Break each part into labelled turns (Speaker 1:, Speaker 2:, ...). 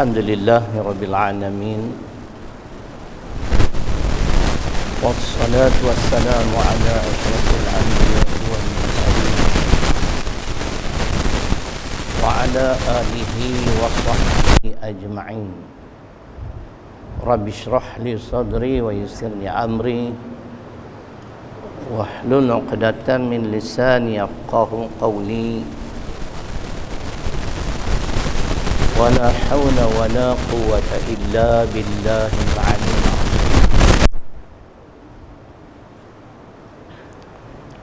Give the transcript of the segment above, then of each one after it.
Speaker 1: Alhamdulillahi Rabbil Alamin. Wassalatu wassalamu ala asyrafil anbiya wal mursalin wa ala alihi wa sahbihi ajma'in. Rabbi shrah li sadri wa yassir li amri wahlul 'uqdatam min lisani yafqahu qawli. Wala hawla wala quwwata illa billahil 'aliyyil 'azim.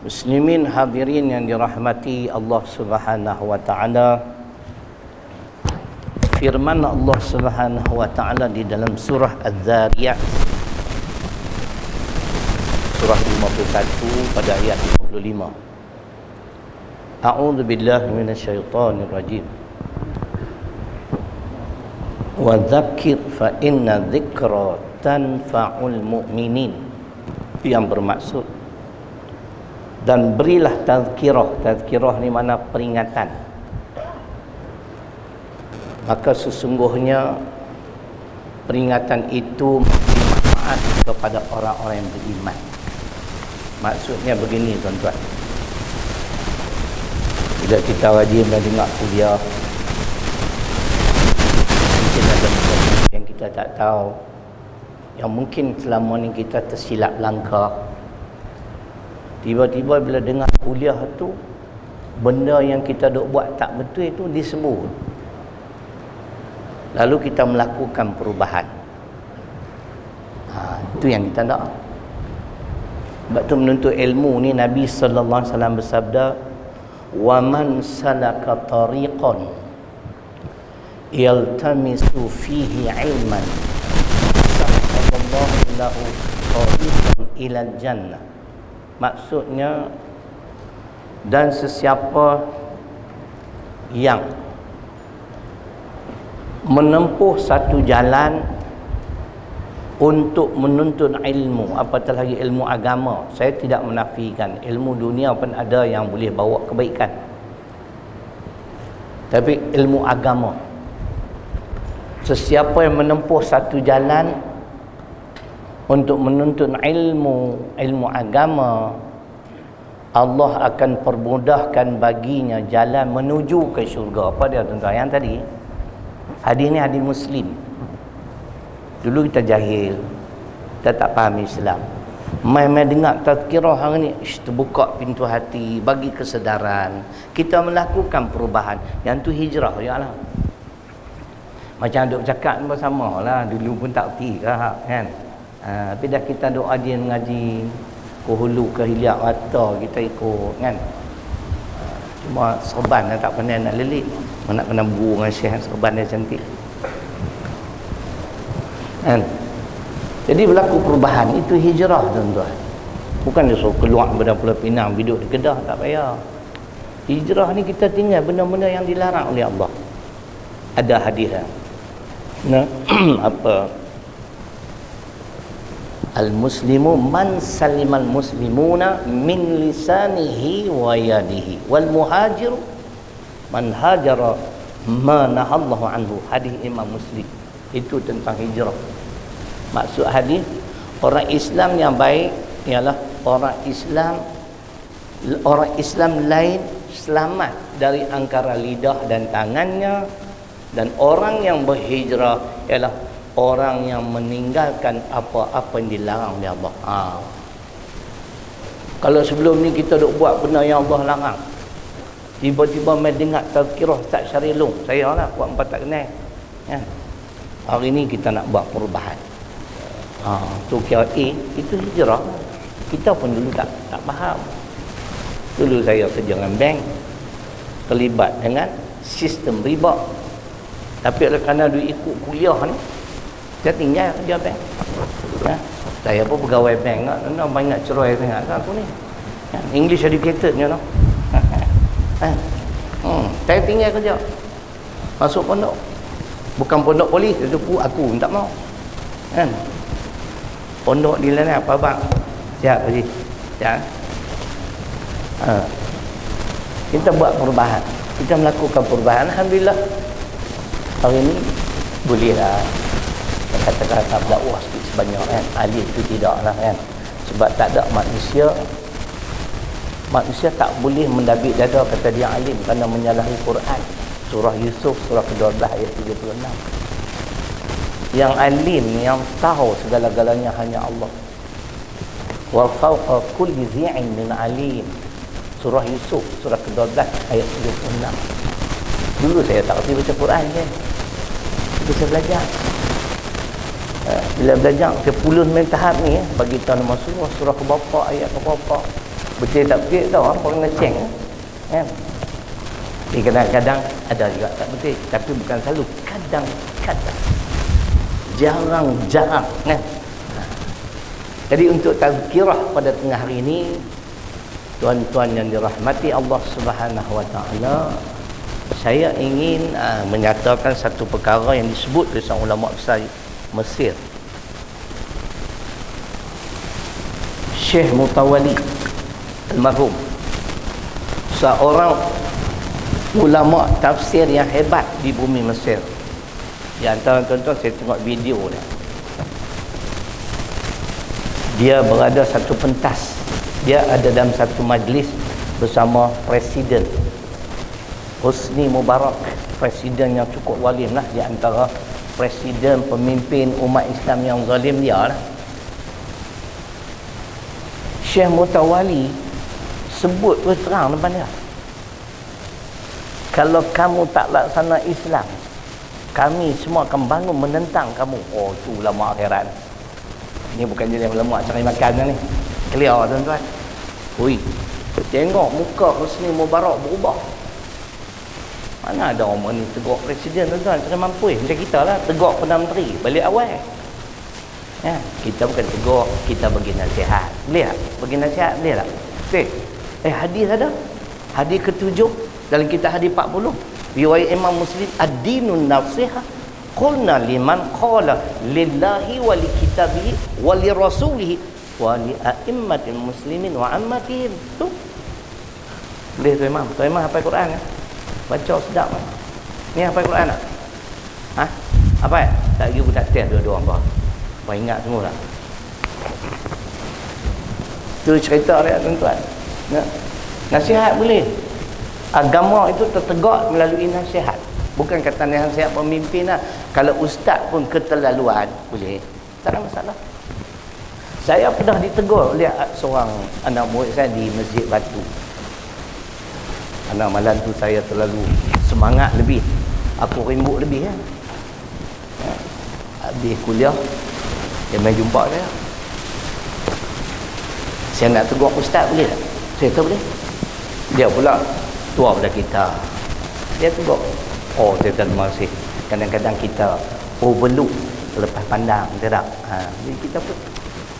Speaker 1: Muslimin hadirin yang dirahmati Allah Subhanahu wa taala, firman Allah Subhanahu wa taala di dalam surah Az-Zariyat surah 51 pada ayat 55. A'udzu billahi minasyaitonir rajim. Wa dzakir fa inna dzikra tanfa'ul mu'minin, yang bermaksud dan berilah tazkirah. Tazkirah ni mana peringatan. Maka sesungguhnya peringatan itu memberi manfaat kepada orang-orang yang beriman. Maksudnya begini tuan-tuan, bila kita rajin dengar kuliah, mungkin ada yang kita tak tahu, yang mungkin selama ni kita tersilap langkah. Tiba-tiba bila dengar kuliah tu, benda yang kita duk buat tak betul itu disebut, lalu kita melakukan perubahan. Itu yang kita nak. Sebab tu menuntut ilmu ni Nabi sallallahu alaihi wasallam bersabda, "Wa man salaka tariqan yaltamisu fihi ilman sahhalallahu lahu tariqan ila jannah." Maksudnya, dan sesiapa yang menempuh satu jalan untuk menuntut ilmu, apatah lagi ilmu agama. Saya tidak menafikan ilmu dunia pun ada yang boleh bawa kebaikan, tapi ilmu agama, sesiapa yang menempuh satu jalan untuk menuntut ilmu agama, Allah akan permudahkan baginya jalan menuju ke syurga. Apa dia tuan-tuan? Yang tadi hadis ni hadis Muslim. Dulu kita jahil, kita tak faham Islam, main-main dengar tazkirah hari ni, terbuka pintu hati, bagi kesedaran, kita melakukan perubahan. Yang tu hijrah je lah. Macam duk cakap bersama lah, dulu pun tak erti kan. Tapi dah kita doa dia mengaji, ke hulu ke hilir mata kita ikut kan. Cuma serban dah tak pandai nak lelit, nak kena buru dengan syekh, serban dia cantik kan. Jadi berlaku perubahan, itu hijrah tuan-tuan. Bukan dia suruh keluar daripada Pulau Pinang duduk di Kedah, tak payah. Hijrah ni kita tinggal benda-benda yang dilarang oleh Allah. Ada hadis apa, al-muslimu man salimal muslimuna min lisanihi wa yadihi wal muhajiru man hajara ma nahallahu anhu. Hadis Imam Muslim. Itu tentang hijrah. Maksud hadis, orang Islam yang baik ialah orang Islam lain selamat dari angkara lidah dan tangannya, dan orang yang berhijrah ialah orang yang meninggalkan apa-apa yang dilarang oleh Allah. Kalau sebelum ni kita duk buat benda yang Allah larang, tiba-tiba mai dengar tazkirah tak syarilung, saya lah buat empat tak kenal ya. Hari ni kita nak buat perubahan. Tu kira itu hijrah. Kita pun dulu tak faham. Dulu saya kerja dengan bank, terlibat dengan sistem riba, tapi oleh kerana dia ikut kuliah ni, saya tinggal kerja bank. Saya pun pegawai bank, banyak cerai sangat aku ni. English educated you know. Saya tinggal kerja, masuk pondok, bukan pondok polis, itu pun aku tak mau kan. Pondok di lain apa bang? Siap lagi. Ya. Kita buat perubahan, kita melakukan perubahan. Alhamdulillah hari ini Boleh lah kata-kata dakwah sikit sebanyak kan. Alim tu tidak lah kan. Sebab tak ada manusia tak boleh mendabik dada kata dia alim kerana menyalahi Quran. Surah Yusuf surah ke-12 ayat 36. Yang alim, yang tahu segala-galanya hanya Allah. Wa fawqa kulli zi'in min alim. Surah Yusuf surah ke-12 ayat 36. Dulu saya tak kerti baca Quran kan. Saya belajar. Bila belajar saya pulun main tahap ni bagi tahu nama surah ke berapa ayat ke berapa. Betul tak betul tahu apa kena ceng kan. Ni kadang-kadang ada juga tak betul tapi bukan selalu, kadang-kadang. Jarang-jarang kan. Jadi untuk tazkirah pada tengah hari ini, tuan-tuan yang dirahmati Allah Subhanahu Wa Taala, saya ingin menyatakan satu perkara yang disebut oleh seorang ulama besar Mesir, Syekh Mutawali almarhum, seorang ulama tafsir yang hebat di bumi Mesir. Di antara tuan-tuan saya tengok video dia berada satu pentas, dia ada dalam satu majlis bersama Presiden Hosni Mubarak, presiden yang cukup zalim lah, di antara presiden pemimpin umat Islam yang zalim dia lah. Syekh Mutawali sebut terang depan dia, kalau kamu tak laksana Islam, kami semua akan bangun menentang kamu. Oh, tu ulama akhirat. Ini bukan jenis ulama cari makan ni. Clear tuan-tuan. Ui, tengok muka Husni Mubarak berubah. Mana ada orang ni tegur presiden tuan-tuan, kena mampu macam kita lah, tegur Perdana Menteri balik awal. Ya, kita bukan tegur, kita bagi nasihat. Boleh tak? Bagi nasihat boleh tak? Okey. Hadis ada. Hadis ke-7 dalam kitab hadis 40. Riwayat Imam Muslim, ad-dinun nasiha. Qulna liman qala lillahi wa li kitabihi wa li rasulihi wa li a'immatil muslimin wa ammatihim. Tu. Boleh tu Imam. Tu Imam hafal Quran kan? Baca sedap kan? Ni hafal Quran tak? Ha? Apa ya? Tak lagi budak test dua-dua apa? Apa ingat semua tak? Tu cerita dia tuan-tuan. Nasihat boleh. Agama itu tertegak melalui nasihat. Bukan kata nasihat pemimpin lah. Kalau ustaz pun keterlaluan, boleh. Tak ada masalah. Saya pernah ditegur oleh seorang anak murid saya di Masjid Batu. Anak malam tu saya terlalu semangat lebih. Aku rembuk lebih kan. Habis kuliah, dia main jumpa saya. Saya nak tegur ustaz boleh tak? Saya kata boleh. Dia pula tua pada kita. Dia tegur. Oh, saya terima kasih. Kadang-kadang kita overlook, lepas pandang, tidak. Jadi kita pun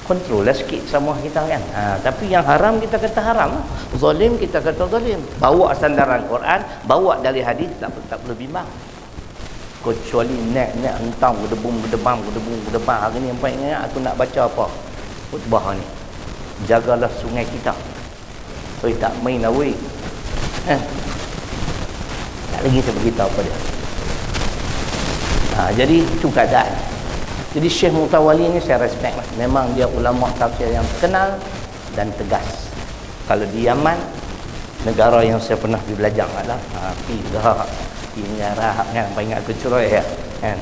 Speaker 1: kontrol lah sikit sama kita kan. Tapi yang haram kita kata haram, zalim kita kata zalim. Bawa sandaran Quran, bawa dari hadis, tak perlu bimbang. Kecuali nak entang gedebang. Hari ni empat ingat aku nak baca apa? Khutbah ni. Jagalah sungai kita. Oi, tak main lah weh. Tak lagi saya beritahu apa dia. Jadi itu keadaan. Jadi Syekh Mutawali ni saya respect lah. Memang dia ulama tafsir yang terkenal dan tegas. Kalau di Yaman, negara yang saya pernah pergi belajar lah, pergi mengarah kan, apa ingat ke Curai ya kan.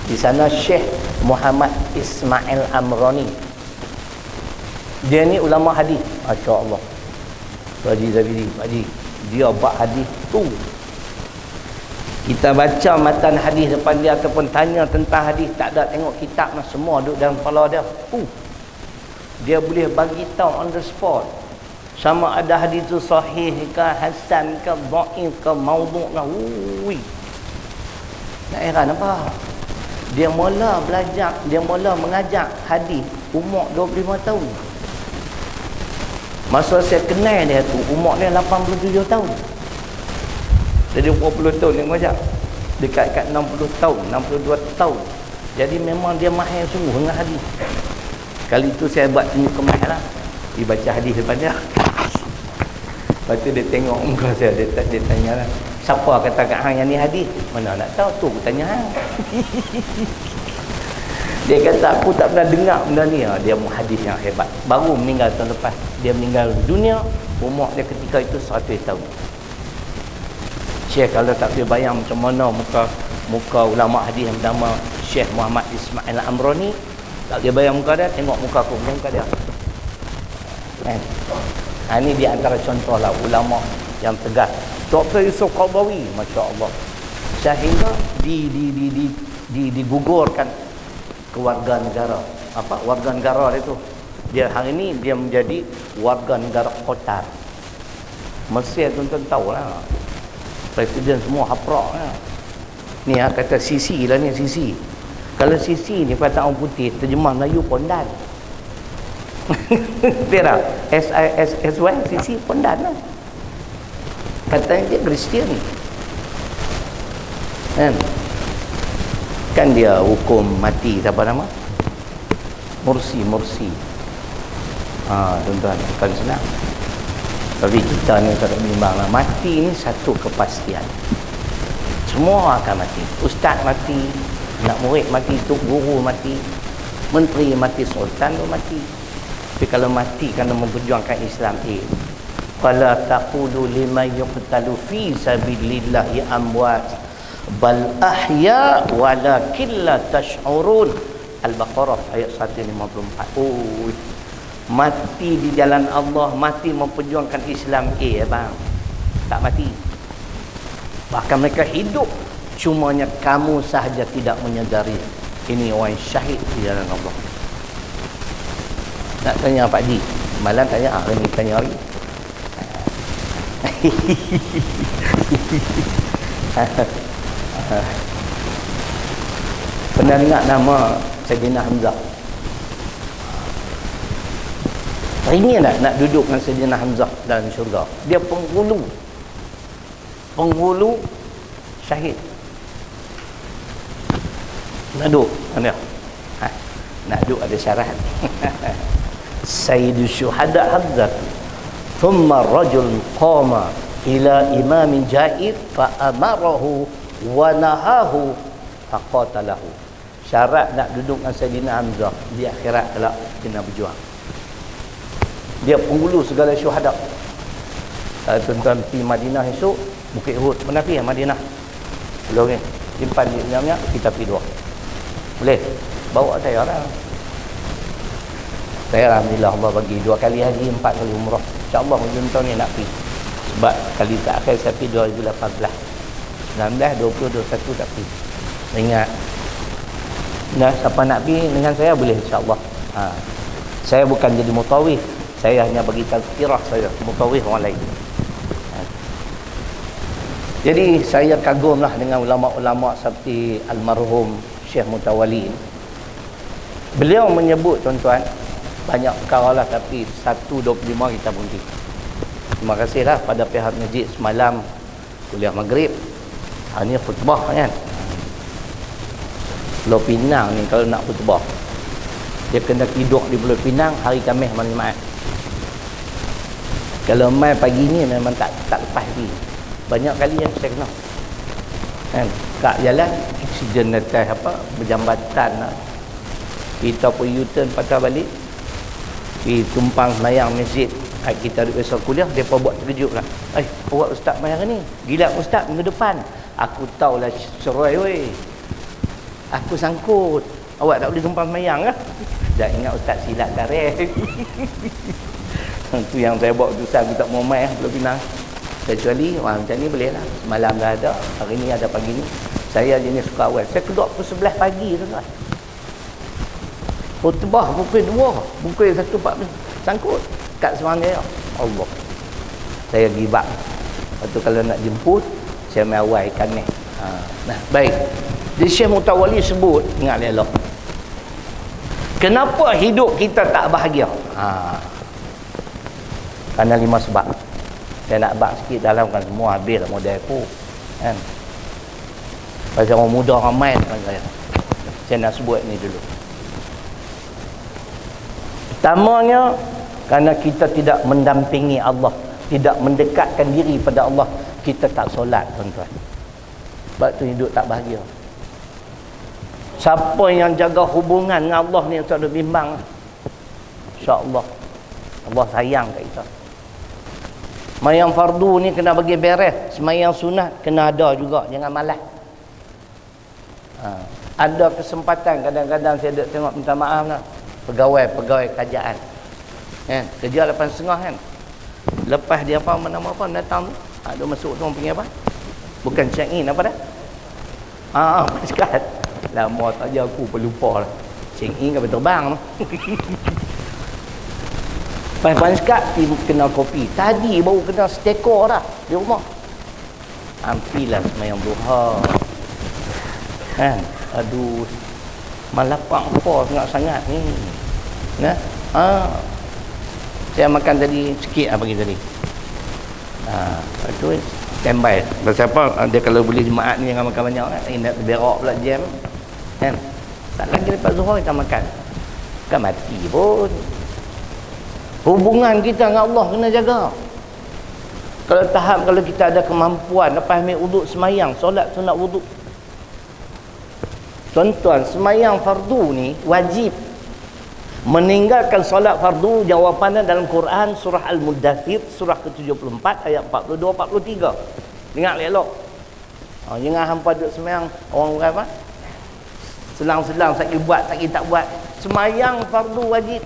Speaker 1: Di sana Syekh Muhammad Ismail Amrani, dia ni ulama hadis, masya-Allah. Pak Haji, dia buat hadis tu. Kita baca matan hadis depan dia ataupun tanya tentang hadis, tak ada tengok kitab lah, semua duduk dalam kepala dia. Dia boleh bagi tahu on the spot sama ada hadis tu sahih ke hasan ke dhaif ke maudhu' ke. Nak heran apa? Dia mula belajar, dia mula mengajar hadis umur 25 tahun. Masa saya kenal dia tu umur dia 87 tahun. Jadi 40 tahun dia mengajar. Dekat 60 tahun, 62 tahun. Jadi memang dia mahir sungguh dengan hadis. Kali tu saya buat tunjuk ke mahir lah. Dia baca hadis depan dia. Lepas tu dia tengok muka saya, dia tanya lah, Siapa kata kat hang yang ni hadis? Mana nak tahu, tu aku tanya hang. Dia kata aku tak pernah dengar benda ni. Dia muhadis yang hebat. Baru meninggal tahun lepas. Dia meninggal dunia, umur dia ketika itu 100 tahun. Syekh kalau tak boleh bayang macam mana muka ulama hadis yang bernama Syekh Muhammad Ismail Amrani, tak boleh bayang muka dia, tengok muka aku, muka dia. Kan? Ini di antara contoh lah ulama yang tegas. Dr. Yusuf Qaradawi, masya-Allah. Sehingga digugurkan kewarga negara. Apa warga negara dia tu? Dia hari ni dia menjadi warga negara Qatar. Mesir tuan-tuan tahulah. Presiden semua haprak lah. Ni kata Sisi lah ni, Sisi. Kalau Sisi ni kata orang putih, terjemah Melayu pondan. Betul tak? SISSY Sisi pondan lah. Katanya dia Kristian. Kan dia hukum mati siapa nama? Mursi. Tuan-tuan, bukan senang. Tapi kita ni tak bimbang lah. Mati ni satu kepastian. Semua akan mati. Ustaz mati, anak murid mati, tok guru mati, menteri mati, sultan pun mati. Tapi kalau mati kerana memperjuangkan Islam, fala taqulu liman yuqtalu fi sabilillahi amwat bal ahya walakin la tash'urun. Al-Baqarah ayat 154. Mati di jalan Allah, mati memperjuangkan Islam, bang, tak mati. Bahkan mereka hidup, cumanya kamu sahaja tidak menyadari. Ini orang syahid di jalan Allah. Nak tanya Pak Di, malam tanya, hari ni tanya hari. Pernah dengar nama Sayyidina Hamzah? Ingin tak nak duduk dengan Sayyidina Hamzah dalam syurga? Dia penghulu syahid. Nak duduk mana? Nak duduk ada syarat. Sayyidul syuhada Hamzah, thumma rajul qama ila imamin jair fa amarahu wa nahahu faqatalahu. Syarat nak duduk dengan Sayyidina Hamzah di akhirat kelak, kena berjuang. Dia penghulu segala syuhada. Tuan-tuan pergi Madinah esok, Bukit Uhud, mana pergi Madinah? Pulau ni simpan di dalamnya, kita pergi dua. Boleh? Bawa saya lah. Saya alhamdulillah Allah bagi 2 kali haji, 4 kali umrah. InsyaAllah hujung tahun ni nak pergi. Sebab kali terakhir saya pergi 2018, 19, 20, 21 tak pergi. Ingat. Nah, siapa nak pergi dengan saya boleh insyaAllah. Saya bukan jadi mutawif, saya hanya bagi tazkirah saja. Mutawif orang lain. Jadi saya kagumlah dengan ulama-ulama seperti almarhum Syekh Mutawali. Beliau menyebut, tuan-tuan, banyak perkara lah, tapi 1.25 kita berhenti. Terima kasihlah pada pihak masjid semalam kuliah maghrib. Ini khutbah kan. Pulau Pinang ni kalau nak khutbah, dia kena tidur di Pulau Pinang hari Khamis malam Jumaat. Kalau mai pagi ni memang tak lepas pergi. Banyak kali yang saya kena kan, kat jalan aksiden atas berjambatan lah. Kita pun U-turn patah balik, pergi tumpang semayang masjid. Kita duduk besok kuliah, mereka buat terkejut lah. Awak ustaz mayang ni gila ustaz minggu depan. Aku tahulah serai weh, aku sangkut. Awak tak boleh tumpang semayang lah. Dah ingat ustaz silat tarik. Itu yang saya buat utusan, aku tak mau main Pulau Pinang. Kecuali macam ni boleh lah. Malam dah ada, hari ni ada, pagi ni. Saya jenis suka awal. Saya keluar pukul 11 pagi tu kan. Khutbah pukul 2, pukul 1.40 sangkut kat Semanggi. Allah, saya gibak. Lepas tu kalau nak jemput, saya main awal ikan ni. Nah, baik. Jadi Syekh Mutawali sebut, ingat elok, kenapa hidup kita tak bahagia? Kerana 5 sebab. Saya nak bak sikit dalam, kan semua habis lah model aku kan. Pasal orang muda ramai dengan saya nak sebut ni dulu. Pertamanya, kerana kita tidak mendampingi Allah, tidak mendekatkan diri pada Allah, kita tak solat, tuan-tuan. Sebab tu hidup tak bahagia. Siapa yang jaga hubungan dengan Allah ni tak ada bimbang. InsyaAllah Allah sayang kat kita. Semayang fardu ni kena bagi beres. Semayang sunat kena ada juga, jangan malas. Ada kesempatan kadang-kadang saya duk tengok, minta maaf lah, pegawai kerajaan kan, kerja 8.30 kan, lepas dia apa nama apa datang tu, dia masuk tu orang panggil apa, bukan check in apa dah, cakap lama tak je aku pun lupa lah, check in ke terbang tu. Lepas sekat kena kopi, tadi baru kena stekor dah di rumah, ampilah semayang duha kan. Aduh, malapak apa sangat ni nah. Saya makan tadi sikit pagi tadi. Itu standby. Pasal apa? Dia kalau boleh jemaat ni jangan makan banyak kan. Nak berak pula jam kan. Tak lagi lepas zuhur kita makan. Kan mati pun. Hubungan kita dengan Allah kena jaga. Kalau tahap, kalau kita ada kemampuan lepas ambil wuduk semayang, solat sunat wuduk. Tuan-tuan, semayang fardu ni wajib. Meninggalkan solat fardu, jawapannya dalam Quran surah Al-Muddathir surah ke-74 ayat 42-43. Dengar elok. Jangan hampa duduk semayang orang apa? Selang-selang sakit buat, sakit tak buat. Semayang fardu wajib.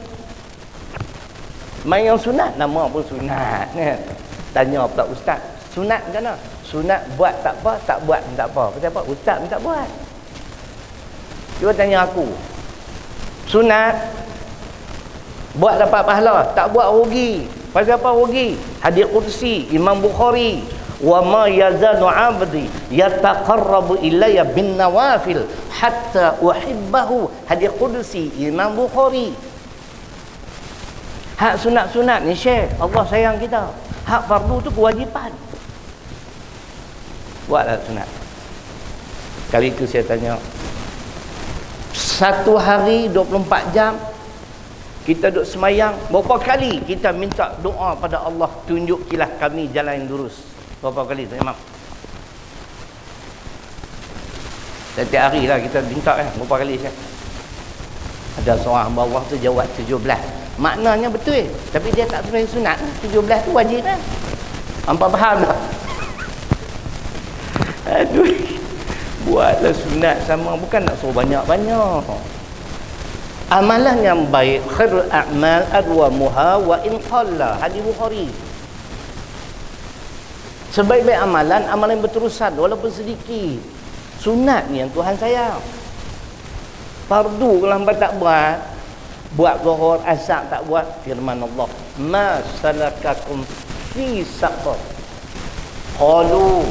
Speaker 1: Semayang sunat, nama pun sunat kan. Tanya pula ustaz, sunat macam mana? Sunat buat tak apa, tak buat tak apa. Pasal apa? Ustaz pun tak buat. Dia tanya aku, sunat buat dapat pahala, tak buat rugi. Pasal apa rugi? Hadis qudsi Imam Bukhari, wa ma yazanu 'abdi yataqarrabu ilayya bin nawafil hatta uhibbahu. Hadis qudsi Imam Bukhari. Hak sunat-sunat ni syekh, Allah sayang kita. Hak fardu tu kewajipan. Buatlah sunat. Kali itu saya tanya, satu hari 24 jam kita duduk semayang, berapa kali kita minta doa pada Allah, tunjukilah kami jalan yang lurus? Berapa kali tu Imam? Setiap hari lah kita minta kan, berapa kali saya? Ada seorang hamba Allah tu jawab 17. Maknanya betul, tapi dia tak semayang sunat. 17 tu wajib kan? Hampa faham tak? Aduh, buatlah sunat sama, bukan nak suruh banyak-banyak. Amalan yang baik, khairul a'mal adwamuha wa in qalla. Hadis Bukhari. Sebaik-baik amalan, amalan yang berterusan walaupun sedikit. Sunat ni yang Tuhan sayang. Fardu kalau hamba tak buat zuhur, asar tak buat, firman Allah, ma salakakum fi saqar, qalu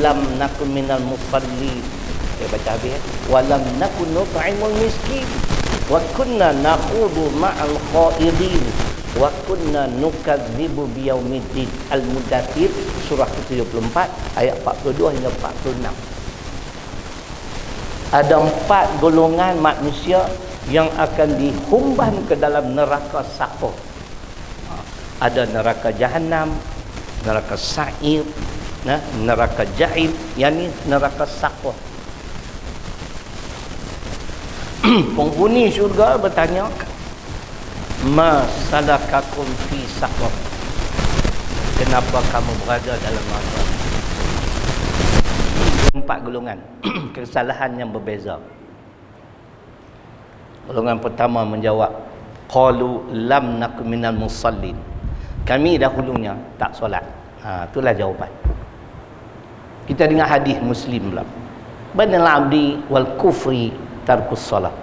Speaker 1: lam nakun minal musallin. Dia baca habis, wa lam nakun nut'imul miskin wa kunna na'udhu ma'al khaidin wa kunna nukadzibu biyaumiddin. Al-Muddathir surah ke-74 ayat 42 hingga 46. Ada 4 golongan manusia yang akan dihumban ke dalam neraka saqar. Ada neraka jahanam, neraka sa'ir, neraka jahim, yakni neraka saqar. Penghuni syurga bertanya, ma salakakum fi saqar, kenapa kamu berada dalam neraka? 4 golongan kesalahan yang berbeza. Golongan pertama menjawab, qalu lam nakum minal musallin, kami dahulunya tak solat. Itulah jawapan. Kita dengar hadis Muslim pula, bainal abdi wal kufri tarkus solat.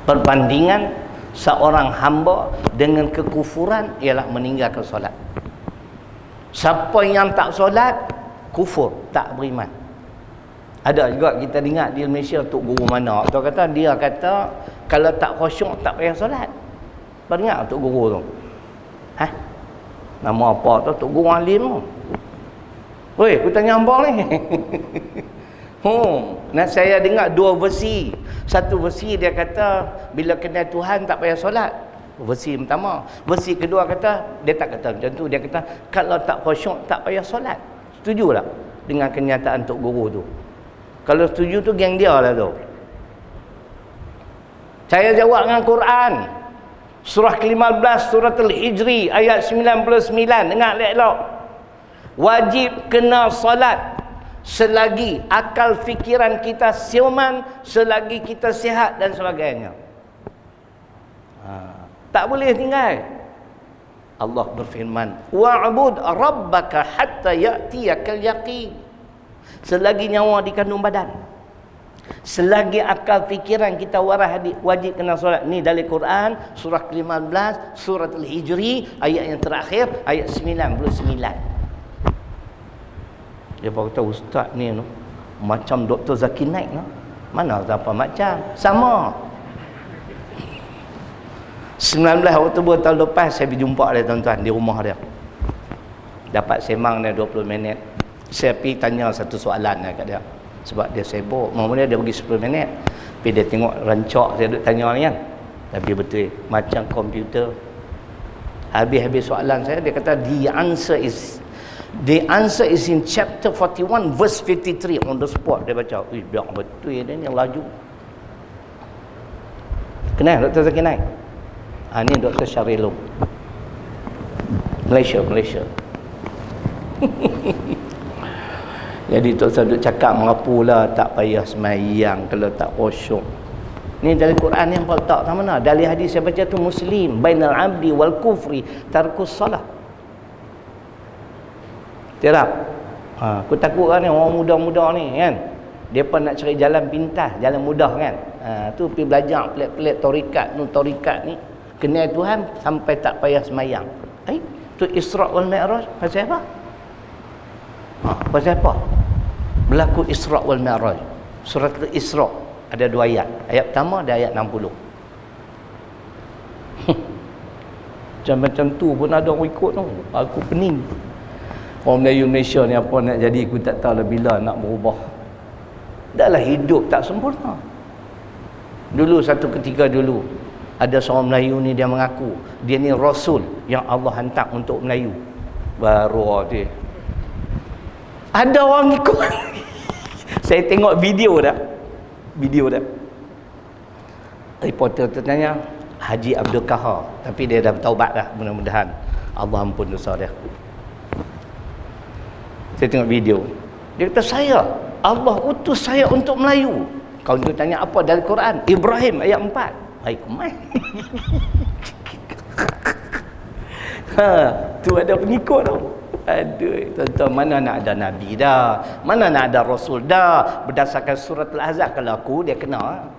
Speaker 1: Perbandingan seorang hamba dengan kekufuran ialah meninggalkan solat. Siapa yang tak solat, kufur, tak beriman. Ada juga kita dengar di Malaysia, Tok Guru mana tu kata, dia kata kalau tak khusyuk tak payah solat. Pernah dengar Tok Guru tu? Nama apa tu? Tok Guru alim tu. Weh, aku tanya hamba ni. Nah, saya dengar 2 versi. Satu versi dia kata bila kenal Tuhan tak payah solat. Versi pertama. Versi kedua kata, dia tak kata macam tu. Dia kata kalau tak khusyuk tak payah solat. Setuju tak dengan kenyataan Tok Guru tu? Kalau setuju tu geng dia lah tu. Saya jawab dengan Quran. Surah ke-15 surah Al-Hijri ayat 99. Dengar elok. Wajib kena solat selagi akal fikiran kita siuman, selagi kita sihat dan sebagainya. Tak boleh tinggal. Allah berfirman, wa'bud rabbaka hatta ya'tiyakal yaqin. Selagi nyawa di kandung badan, selagi akal fikiran kita waras, wajib kena solat. Ni dari Quran surah ke-15 surah Al-Hijri ayat yang terakhir ayat 99. Dia kata ustaz ni no, macam Dr. Zakir Naik no. Mana apa macam? Sama. 19 Oktober tahun lepas saya pergi jumpa dia tuan-tuan di rumah dia. Dapat semang dia 20 minit. Saya pergi tanya satu soalan kat dia. Sebab dia sibuk. Mula-mula dia pergi 10 minit. Tapi dia tengok rancak saya duduk tanya ni kan. Tapi betul macam komputer. Habis-habis soalan saya dia kata the answer is in chapter 41 verse 53 on the spot. Dia baca. Biar betul dia ni laju. Kenal Dr. Zakir Naik? Ni Dr. Syarilum, Malaysia. Jadi Tok Sadut cakap mengapulah tak payah semayang kalau tak khusyuk. Ni dari Quran yang tak tak mana. Dari hadis saya baca tu Muslim, bainal abdi wal kufri tarkus salah. Tidak. Aku takut kan ni orang muda-muda ni kan. Depa nak cari jalan pintas, jalan mudah kan. Tu pergi belajar pelik-pelik tarikat ni. Kenal Tuhan sampai tak payah semayang. Tu Isra' wal Mi'raj pasal apa? Pasal apa? Berlaku Isra' wal Mi'raj. Surat Al-Isra' ada 2 ayat. Ayat pertama ada ayat 60. Macam tu pun ada orang ikut tu. Aku pening. Orang Melayu Malaysia ni apa nak jadi aku tak tahu lah bila nak berubah. Dahlah hidup tak sempurna. Dulu satu ketika dulu ada seorang Melayu ni dia mengaku dia ni Rasul yang Allah hantar untuk Melayu. Baru dia ada orang ikut. Saya tengok video dah. Reporter tu tanya Haji Abdul Kahar, tapi dia dah bertaubat dah, mudah-mudahan Allah ampun dosa dia. Saya tengok video. Dia kata Allah utus saya untuk Melayu. Kau tu tanya apa dari Quran? Ibrahim ayat 4. Baik kumai. Tu ada pengikut tu. Aduh, tuan-tuan, mana nak ada Nabi dah, mana nak ada Rasul dah. Berdasarkan surat Al-Ahzab, kalau aku dia kena.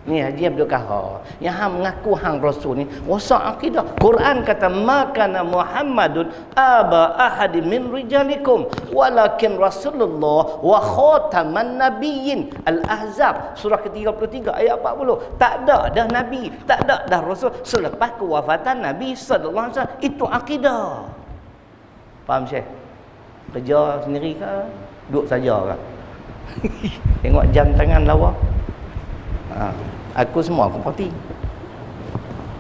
Speaker 1: Ni Haji Abdul Kahar yang hang mengaku hang Rasul ni rosak akidah. Quran kata makana Muhammadun aba ahadin min rijalikum walakin Rasulullah wa khataman nabiyyin. Al-Ahzab surah ke-33 ayat 40. Tak ada dah Nabi, tak ada dah Rasul selepas kewafatan Nabi sallallahu alaihi wasallam. Itu akidah. Faham Syekh? Kerja sendiri ke? Duduk saja ke? Tengok jam tangan lawa. Aku semua aku parti.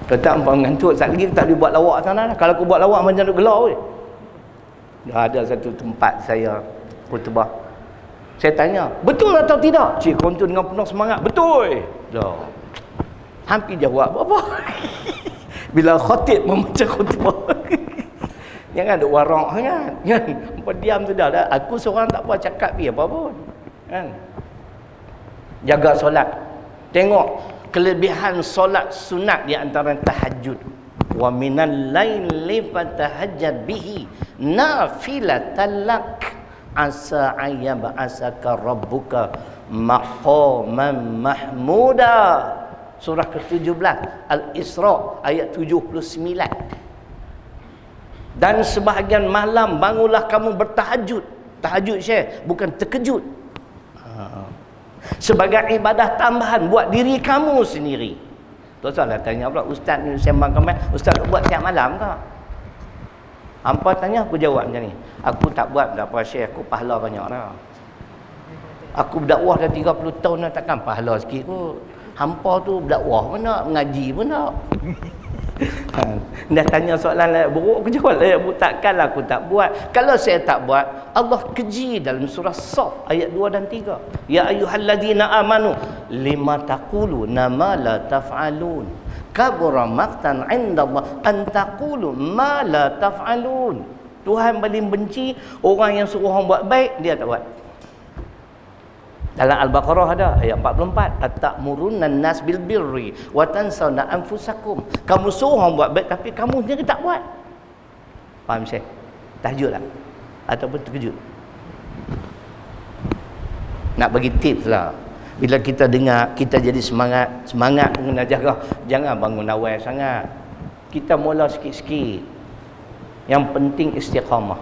Speaker 1: Kalau tak empat mengantuk saat lagi tak boleh buat lawak sana. Kalau aku buat lawak macam duk gelar weh. Dah ada satu tempat saya khutbah. Saya tanya, betul atau tidak? Cik kontu dengan penuh semangat, betul. Dah. Hampir jawab apa? Bila khatib membaca khutbah. Jangan duk warak sangat. Kan? Apa diam tu dah. Aku seorang tak apa cakap dia apa pun. Kan? Jaga solat. Tengok kelebihan solat sunat di antara tahajud. Wa minal laili fatahajjad bihi nafilatan lak asa ayyab'asaka rabbuka maqaman mahmuda. Surah ke-17 Al-Isra ayat 79. Dan sebahagian malam bangunlah kamu bertahajud. Tahajud Syekh, bukan terkejut. Sebagai ibadah tambahan buat diri kamu sendiri. Tuan-tuan lah tanya pula, ustaz ni sembang kemai, ustaz buat tiap malam ke? Hampa tanya, aku jawab macam ni. Aku tak buat apa Syekh, aku pahala banyak dah. Aku berdakwah dah 30 tahun dah, takkan pahala sikit kot. Hampa tu berdakwah pun nak, mengaji pun nak. Dah tanya soalan layak buruk, aku jawab layak buruk. Takkanlah aku tak buat. Kalau saya tak buat, Allah keji dalam surah Saf ayat 2 dan 3. Ya ayyuhalladzina amanu lima taquluna ma la taf'alun. Kabura maqtan 'indallah an taqulu ma la taf'alun. Tuhan paling benci orang yang suruh orang buat baik, dia tak buat. Dalam Al-Baqarah ada ayat 44, at-ta'murunna an-nas bil birri wa tansawna anfusakum. Kamu suruh orang buat baik tapi kamu sendiri tak buat. Faham Syekh? Tahajud tak? Ataupun terkejut? Nak bagi tips lah. Bila kita dengar, kita jadi semangat guna jaga. Jangan bangun awal sangat. Kita mula sikit-sikit. Yang penting istiqamah.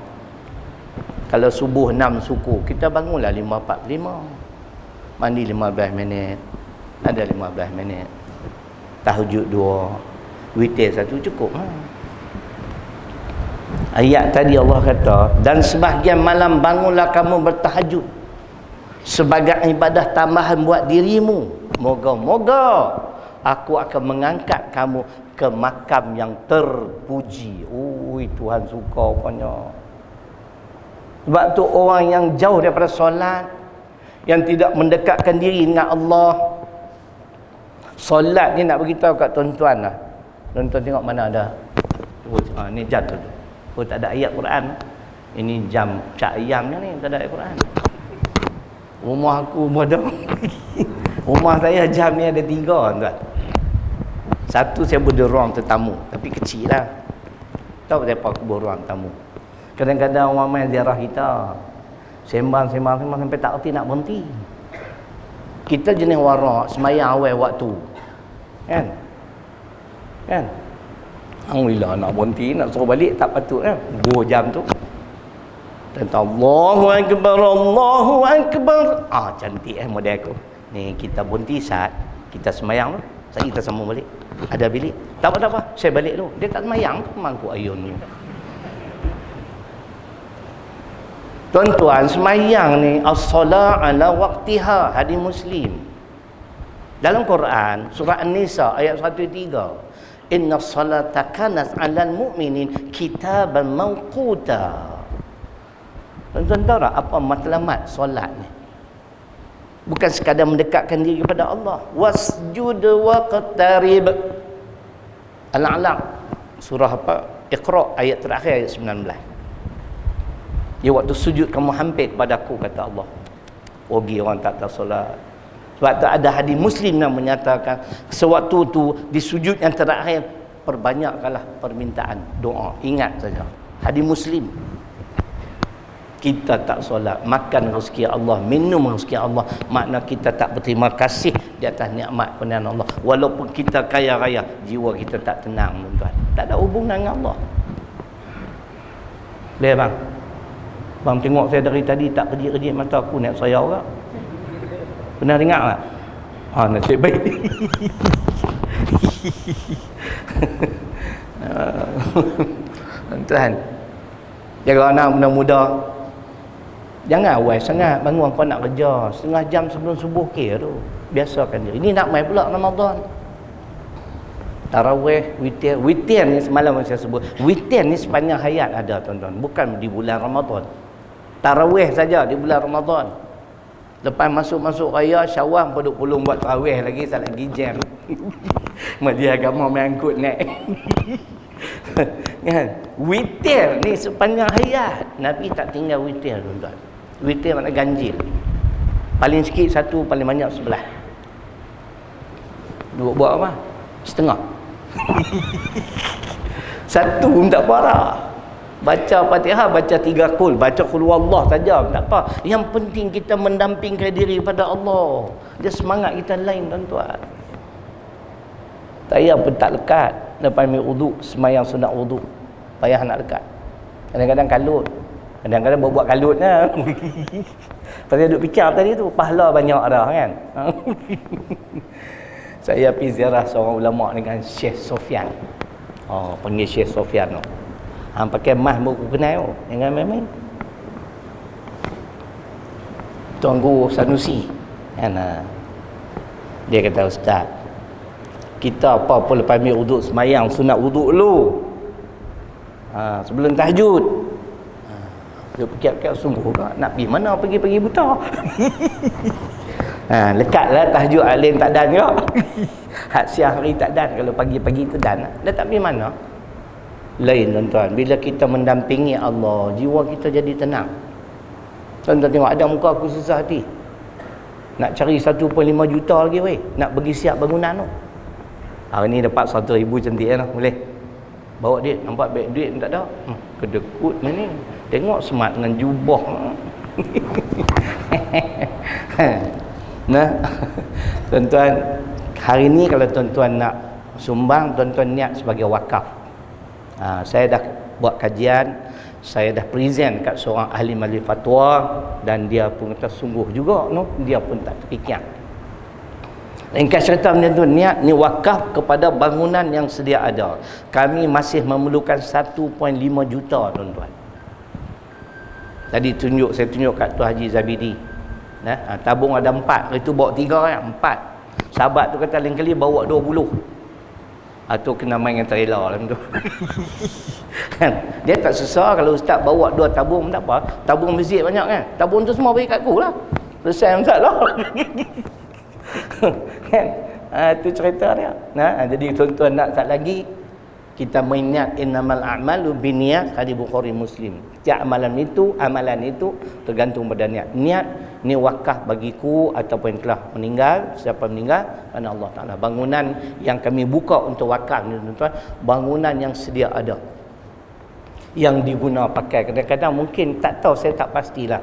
Speaker 1: Kalau subuh 6 suku, kita bangunlah 5.45. Mandi 15 minit. Ada 15 minit. Tahajud 2. Witir 1 cukup. Ayat tadi Allah kata, dan sebahagian malam bangunlah kamu bertahajud sebagai ibadah tambahan buat dirimu. Moga-moga aku akan mengangkat kamu ke makam yang terpuji. Ui, Tuhan suka rupanya. Sebab tu orang yang jauh daripada solat, yang tidak mendekatkan diri dengan Allah. Solat ni nak beritahu kat tuan-tuan lah. Tuan-tuan tengok mana ada. Ni jam tu. Oh, tak ada ayat Quran. Ini jam cak ayamnya ni, tak ada ayat Quran. Rumah aku bodoh. Rumah saya jam ni ada 3, tuan. Satu saya boleh ruang tetamu, tapi kecil lah. Tahu siapa aku boleh ruang tamu. Kadang-kadang orang main ziarah kita, sembang sampai tak erti nak berhenti. Kita jenis warak, semayang awal waktu. Kan? Alhamdulillah, nak berhenti, nak suruh balik tak patut kan? 2 jam tu. Dan Allahu Akbar, Allahu Akbar. Cantik model aku. Ni kita berhenti saat kita semayang tu. Saya kita sambung balik. Ada bilik. Tak apa. Saya balik tu. Dia tak semayang tu, mangkuk ayun ni. Tuan-tuan, semayang ni as-salat ala waqtiha, hadis Muslim. Dalam Quran surah An-Nisa ayat 103, inna salata kanat 'alal mu'minin kitaban mawquta. Tuan-tuan tahu tak apa matlamat solat ni? Bukan sekadar mendekatkan diri kepada Allah. Wasjud waqtarib. Al-Alaq surah apa? Iqra ayat terakhir ayat 19. Ya, waktu sujud kamu hampir kepada aku, kata Allah. Rugi orang tak tahu solat. Sebab tu ada hadis Muslim yang menyatakan sewaktu tu di sujud yang terakhir, perbanyakkanlah permintaan doa. Ingat saja. Hadis Muslim. Kita tak solat, makan rezeki Allah, minum rezeki Allah, makna kita tak berterima kasih di atas nikmat kepada Allah. Walaupun kita kaya raya, jiwa kita tak tenang, tuan-tuan. Tak ada hubungan dengan Allah. Boleh bang? Bang tengok saya dari tadi tak kejip-kejip mata aku, nak saya orang. Pernah dengar tak? Nasib baik. Tuan, jaga anak muda-muda. Jangan awal sangat bangun kau nak kerja. Setengah jam sebelum subuh tu. Biasakan diri. Ini nak mai pula Ramadan. Tarawih, witir. Witir ni semalam saya sebut. Witir ni sepanjang hayat ada, tuan-tuan. Bukan di bulan Ramadan. Tarawih saja di bulan Ramadan. Lepas masuk raya Syawal pun duk pulung buat tarawih lagi, tak lagi jam. Majlis agama mengangkut naik. Kan? Witir ni sepanjang hayat Nabi tak tinggal witir, tuan-tuan. Witir makna ganjil. Paling sikit 1, paling banyak 11. Dua buat apa? Setengah. 1 pun tak parah. Baca Fatihah, baca 3 qul, baca qul huwallah saja, tak apa. Yang penting kita mendampingkan diri pada Allah. Dia semangat kita lain, tuan-tuan. Saya pun tak lekat lepas ambil wudu, semayang sunat wudu. Payah nak lekat. Kadang-kadang kalut. Kadang-kadang buat kalut lah. Pasal duduk fikir tadi tu, pahala banyak dah kan. Saya pergi ziarah seorang ulama dengan Syekh Sofyan. Panggil Syekh Sofyan tu. Pakai mas buku kenal tu. Jangan main-main. Tuan Guru Sanusi. Dia kata, Ustaz, Kita apa-apa lepas ambil wuduk semayang, sunat wuduk dulu. Sebelum tahajud. Dia fikir-fikir sungguh nak pergi mana pagi-pagi buta. Lekatlah tahajud alim tak dan juga. Hak siang hari tak dan, kalau pagi-pagi tu dan. Dia tak pergi mana? Lain tuan-tuan. Bila kita mendampingi Allah, jiwa kita jadi tenang. Tuan-tuan tengok, ada muka aku susah hati. Nak cari 1.5 juta lagi weh. Nak bagi siap bangunan tu. Hari ni dapat 100,000 cantik kan? Boleh? Bawa duit. Nampak beg duit tak ada. Kedekut ni. Tengok smart dengan jubah. Nah, tuan-tuan, hari ni kalau tuan-tuan nak sumbang, tuan-tuan niat sebagai wakaf. Saya dah buat kajian, saya dah present kat seorang ahli fatwa, dan dia pun kata sungguh juga, no? Dia pun tak terfikir. Ringkas cerita macam tu, niat ni wakaf kepada bangunan yang sedia ada. Kami masih memerlukan 1.5 juta tuan-tuan. Tadi saya tunjuk kat Tuan Haji Zabidi. Tabung ada 4, itu bawa 3 kan, 4. Sahabat tu kata lain kali bawa 20. Atau kena main dengan trailer lah tu. Dia tak susah kalau ustaz bawa 2 tabung, tak apa. Tabung masjid banyak kan. Tabung tu semua bagi kat aku lah. Selesai masalah. Kan? Itu cerita dia. Jadi tuan-tuan nak tak lagi, kita mengingat innamal a'malu binniyat, hadis Bukhari Muslim. Setiap amalan itu tergantung pada niat. Niat ni wakaf bagiku ataupun yang telah meninggal, siapa meninggal kerana Allah Taala. Bangunan yang kami buka untuk wakaf ni tuan-tuan, bangunan yang sedia ada, yang diguna pakai. Kadang-kadang mungkin tak tahu, saya tak pastilah.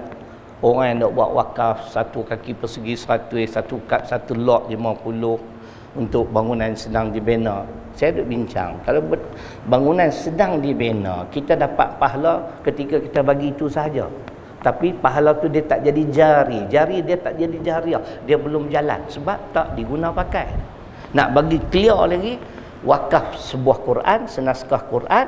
Speaker 1: Orang yang nak buat wakaf satu kaki persegi 100, satu kat satu lot 50 untuk bangunan sedang dibina. Saya duk bincang, kalau bangunan sedang dibina, kita dapat pahala ketika kita bagi itu sahaja. Tapi pahala tu dia tak jadi jari dia tak jadi jariah, dia belum jalan sebab tak diguna pakai. Nak bagi clear lagi, wakaf sebuah Quran, senaskah Quran,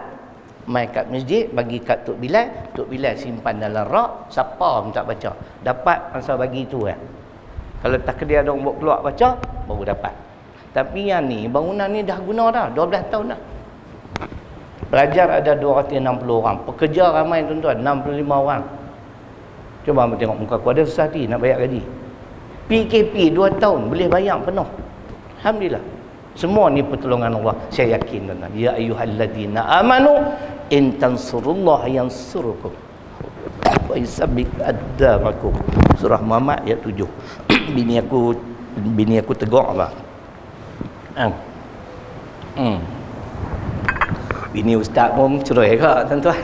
Speaker 1: mai kat masjid, bagi kat Tok Bilal simpan dalam rak, siapa pun tak baca, dapat masa bagi tu kan. Kalau tak dia ada orang buat keluar baca, baru dapat. Tapi yang ni, bangunan ni dah guna dah 12 tahun dah. Pelajar ada 260 orang, pekerja ramai tuan-tuan 65 orang. Cuba abang tengok muka aku, ada susah hati nak bayar gaji. PKP 2 tahun boleh bayar penuh. Alhamdulillah. Semua ni pertolongan Allah. Saya yakin tuan-tuan. Ya ayyuhalladzina amanu in tansurullaha yansurukum wa yusabbit aqdamakum. Surah Muhammad ayat 7. Bini aku tegur apa? Bini ustaz pun cerai ke tuan-tuan.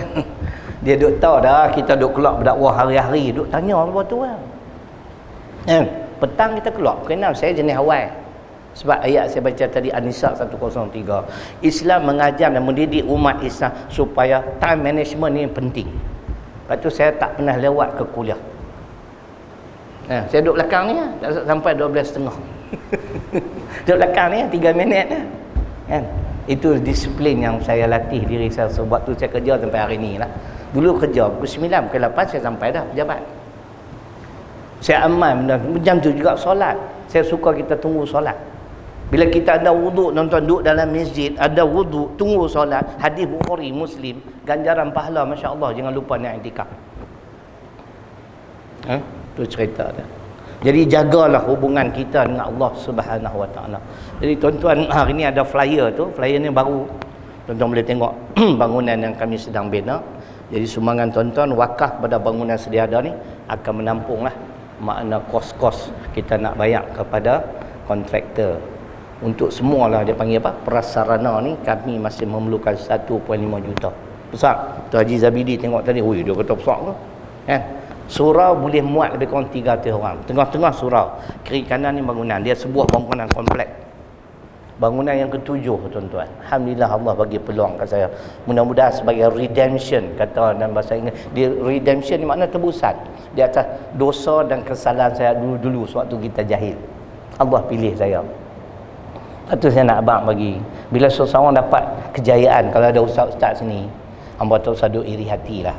Speaker 1: Dia duk tahu dah kita duk keluar berdakwah hari-hari, duk tanya apa tu kan. Petang kita keluar. Kenapa saya jenis awal? Sebab ayat saya baca tadi An-Nisa 103. Islam mengajar dan mendidik umat Islam supaya time management ni penting. Lepas tu saya tak pernah lewat ke kuliah. Saya duduk belakang ni tak sampai 12.30. Duduk belakang ni 3 minit kan. Itu disiplin yang saya latih diri saya. Sebab tu saya kerja sampai hari ni lah. Dulu kerja pukul 9, pukul 8 saya sampai dah pejabat. Saya aman benda. Jam tu juga solat. Saya suka kita tunggu solat. Bila kita ada wuduk, tuan-tuan duduk dalam masjid, ada wuduk, tunggu solat, hadis Bukhari Muslim, ganjaran pahala masya-Allah, jangan lupa niat iktikaf. Tu cerita dia. Jadi jagalah hubungan kita dengan Allah Subhanahu Wa Taala. Jadi tuan-tuan, hari ni ada flyer tu, flyer ni baru. Tuan-tuan boleh tengok bangunan yang kami sedang bina. Jadi sumbangan tuan-tuan wakaf pada bangunan sedia ada ni akan menampunglah makna kos-kos kita nak bayar kepada kontraktor. Untuk semualah dia panggil apa? Prasarana ni kami masih memerlukan 1.5 juta. Besar. Tuan Haji Zabidi tengok tadi, oi dia kata besar tu. Kan? Surau boleh muat lebih kurang 300 orang. Tengah-tengah surau, kiri kanan ni bangunan. Dia sebuah bangunan komplek. Bangunan yang ketujuh tuan-tuan. Alhamdulillah Allah bagi peluang kat saya. Mudah-mudahan sebagai redemption, kata dalam bahasa Inggeris. Dia redemption ni makna tebusan. Di atas dosa dan kesalahan saya dulu-dulu sewaktu kita jahil. Allah pilih saya. Itu saya nak abang bagi. Bila seseorang dapat kejayaan, kalau ada ustaz-ustaz sini, hamba tahu sadu iri hatilah.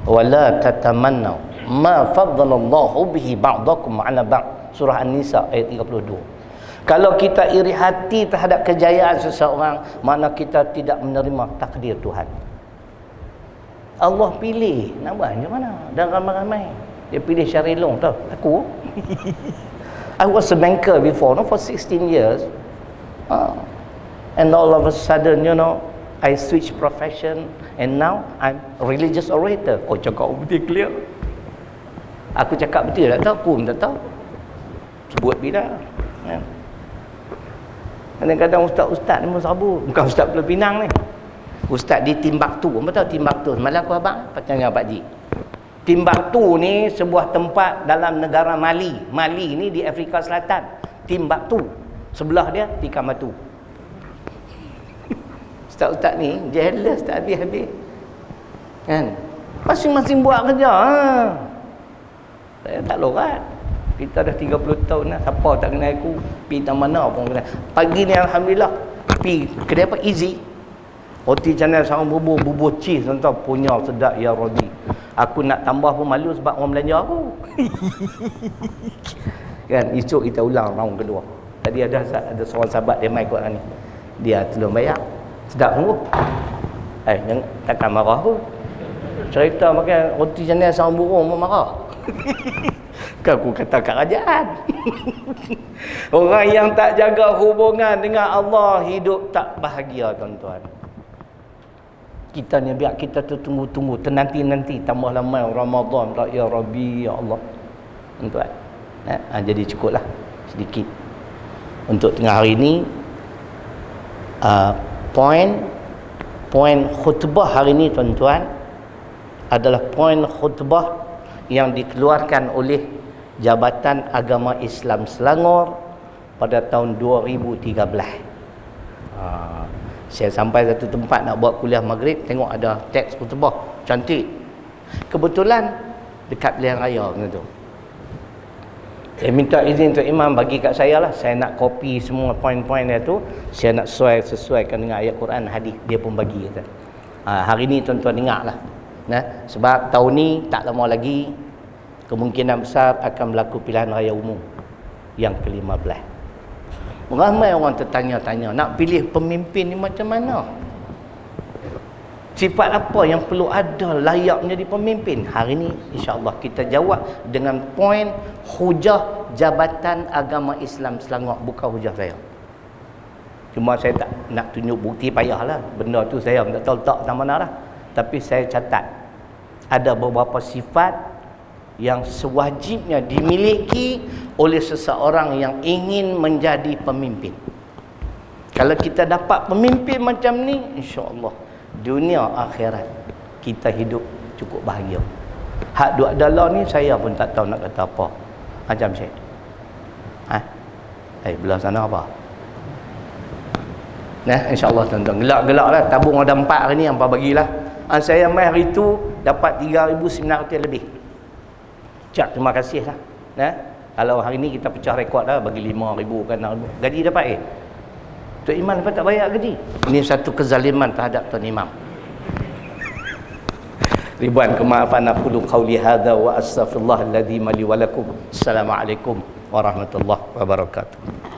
Speaker 1: Wala tatamannu ma faddalallahu bihi ba'dakum 'ala ba'd. Surah An-Nisa ayat 32. Kalau kita iri hati terhadap kejayaan seseorang, mana kita tidak menerima takdir Tuhan. Allah pilih nak buat macam mana? Dan ramai-ramai dia pilih Syahrir Long tau. Aku I was a banker before, no, for 16 years. And all of a sudden, you know, I switched profession and now I'm a religious orator. Oh, cakap betul clear. Aku cakap betul tak tahu, aku pun tak tahu. Sebut bila. Ya. Kadang-kadang ustaz-ustaz ni pun sabu. Bukan ustaz Pulau Pinang ni. Ustaz di Timbuktu. Apa tahu Timbuktu? Semalam aku abang tanya Pak Ji. Timbuktu ni sebuah tempat dalam negara Mali. Mali ni di Afrika Selatan. Timbuktu. Sebelah dia Timbuktu. Ustaz-ustaz ni jealous tak habis-habis. Kan? Masing-masing buat kerja. Saya tak lorat. Kita dah 30 tahun dah. Siapa tak kenal aku, pergi tak mana pun kenal. Pagi ni Alhamdulillah, pergi kedai apa? Easy. Roti canai sarang bubur cheese tuan-tuan, punya sedap ya roti. Aku nak tambah pun malu sebab orang belanja aku. Kan, esok kita ulang round kedua. Tadi ada seorang sahabat dia mai Quran ni. Dia tolong bayar. Sedap sungguh. Jangan takkan marah pun. Cerita makan roti canai sarang burung pun marah. Kan aku kata kerajaan. Orang yang tak jaga hubungan dengan Allah hidup tak bahagia tuan-tuan. Kita ni biar kita tunggu-tunggu, ternanti-nanti tambah lama Ramadan tak ya Rabbi ya Allah. Tuan-tuan. Jadi cukuplah sedikit. Untuk tengah hari ni poin khutbah hari ni tuan-tuan adalah poin khutbah yang dikeluarkan oleh Jabatan Agama Islam Selangor pada tahun 2013. Saya sampai satu tempat nak buat kuliah maghrib, tengok ada teks khutbah cantik. Kebetulan dekat pilihan raya macam tu. Saya minta izin Tuan Imam bagi kat saya lah. Saya nak copy semua poin-poin dia tu. Saya nak sesuaikan dengan ayat Quran, hadis. Dia pun bagi kata. Hari ni tuan-tuan ingatlah. Sebab tahun ni tak lama lagi kemungkinan besar akan berlaku pilihan raya umum yang ke-15. Ramai orang tertanya-tanya, nak pilih pemimpin ni macam mana? Sifat apa yang perlu ada layak menjadi pemimpin? Hari ni insya-Allah kita jawab dengan poin hujah Jabatan Agama Islam Selangor, bukan hujah saya. Cuma saya tak nak tunjuk bukti, payahlah. Benda tu saya tak tahu letak mana lah. Tapi saya catat ada beberapa sifat yang sewajibnya dimiliki oleh seseorang yang ingin menjadi pemimpin. Kalau kita dapat pemimpin macam ni, insya-Allah dunia akhirat kita hidup cukup bahagia. Hak duk dalam ni saya pun tak tahu nak kata apa. Macam Syekh. Belah sana apa? Insya-Allah tuan-tuan. Gelak-gelaklah, tabung ada 4 hari ni hangpa bagilah. Saya mai hari tu dapat 3,900 lebih. Cak, terima kasih lah. Kalau hari ni kita pecah rekod lah, bagi 5,000 kan, gaji dapat Tuan Imam dapat tak bayar gaji. Ini satu kezaliman terhadap Tuan Imam. Ribuan kemaafan aku qauli hadza wa astaghfirullahal ladzi li wa lakum. Assalamualaikum warahmatullahi wabarakatuh.